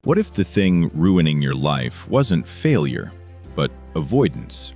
What if the thing ruining your life wasn't failure, but avoidance?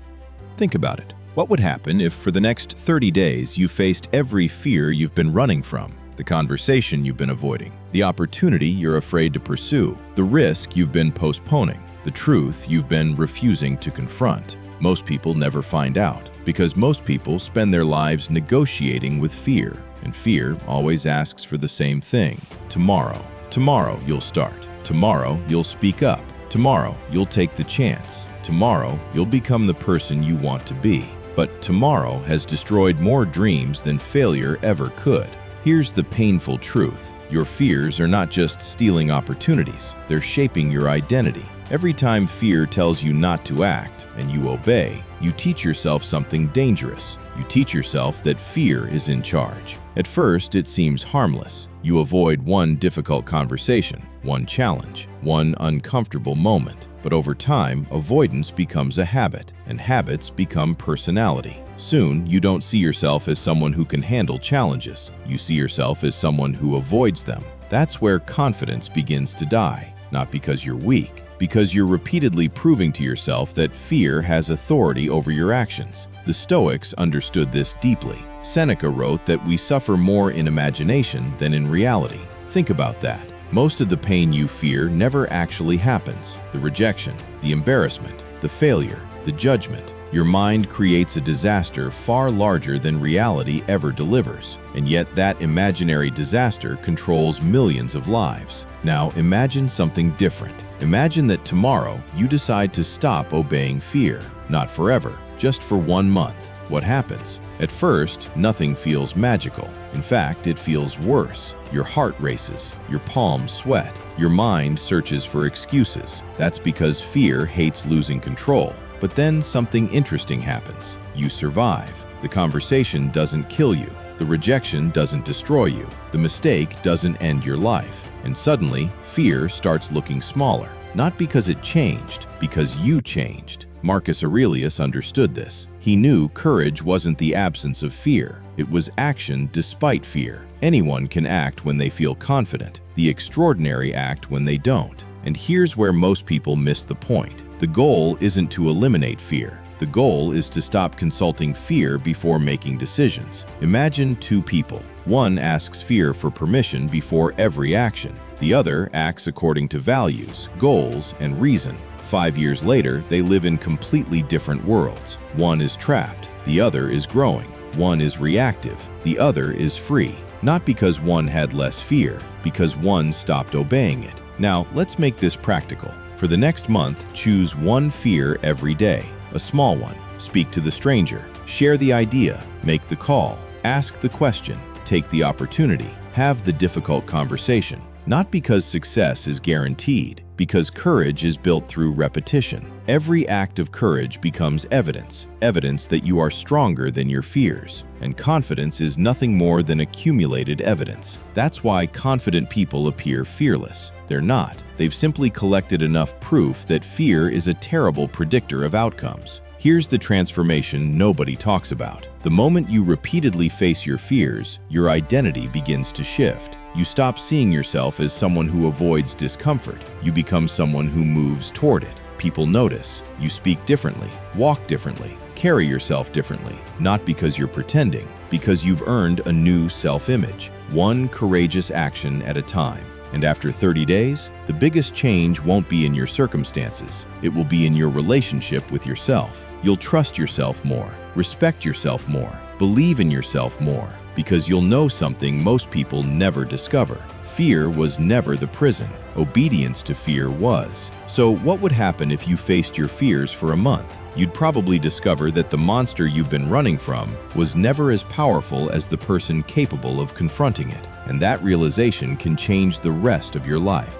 Think about it. What would happen if for the next 30 days you faced every fear you've been running from, the conversation you've been avoiding, the opportunity you're afraid to pursue, the risk you've been postponing, the truth you've been refusing to confront? Most people never find out, because most people spend their lives negotiating with fear, and fear always asks for the same thing: tomorrow. Tomorrow you'll start. Tomorrow you'll speak up. Tomorrow you'll take the chance. Tomorrow you'll become the person you want to be. But tomorrow has destroyed more dreams than failure ever could. Here's the painful truth. Your fears are not just stealing opportunities, they're shaping your identity. Every time fear tells you not to act and you obey, you teach yourself something dangerous. You teach yourself that fear is in charge. At first, it seems harmless. You avoid one difficult conversation, one challenge, one uncomfortable moment. But over time, avoidance becomes a habit, and habits become personality. Soon, you don't see yourself as someone who can handle challenges. You see yourself as someone who avoids them. That's where confidence begins to die. Not because you're weak, because you're repeatedly proving to yourself that fear has authority over your actions. The Stoics understood this deeply. Seneca wrote that we suffer more in imagination than in reality. Think about that. Most of the pain you fear never actually happens. The rejection, the embarrassment, the failure, the judgment. Your mind creates a disaster far larger than reality ever delivers. And yet that imaginary disaster controls millions of lives. Now imagine something different. Imagine that tomorrow you decide to stop obeying fear. Not forever, just for 1 month. What happens? At first, nothing feels magical. In fact, it feels worse. Your heart races, your palms sweat, your mind searches for excuses. That's because fear hates losing control. But then something interesting happens. You survive. The conversation doesn't kill you. The rejection doesn't destroy you. The mistake doesn't end your life. And suddenly, fear starts looking smaller. Not because it changed, because you changed. Marcus Aurelius understood this. He knew courage wasn't the absence of fear. It was action despite fear. Anyone can act when they feel confident. The extraordinary act when they don't. And here's where most people miss the point. The goal isn't to eliminate fear. The goal is to stop consulting fear before making decisions. Imagine two people. One asks fear for permission before every action. The other acts according to values, goals, and reason. 5 years later, they live in completely different worlds. One is trapped, the other is growing. One is reactive, the other is free. Not because one had less fear, because one stopped obeying it. Now, let's make this practical. For the next month, choose one fear every day, a small one. Speak to the stranger, share the idea, make the call, ask the question, take the opportunity, have the difficult conversation. Not because success is guaranteed, because courage is built through repetition. Every act of courage becomes evidence, evidence that you are stronger than your fears. And confidence is nothing more than accumulated evidence. That's why confident people appear fearless. They're not. They've simply collected enough proof that fear is a terrible predictor of outcomes. Here's the transformation nobody talks about. The moment you repeatedly face your fears, your identity begins to shift. You stop seeing yourself as someone who avoids discomfort. You become someone who moves toward it. People notice. You speak differently, walk differently, carry yourself differently. Not because you're pretending, because you've earned a new self-image. One courageous action at a time. And after 30 days, the biggest change won't be in your circumstances. It will be in your relationship with yourself. You'll trust yourself more, respect yourself more, believe in yourself more, because you'll know something most people never discover. Fear was never the prison. Obedience to fear was. So what would happen if you faced your fears for a month? You'd probably discover that the monster you've been running from was never as powerful as the person capable of confronting it. And that realization can change the rest of your life.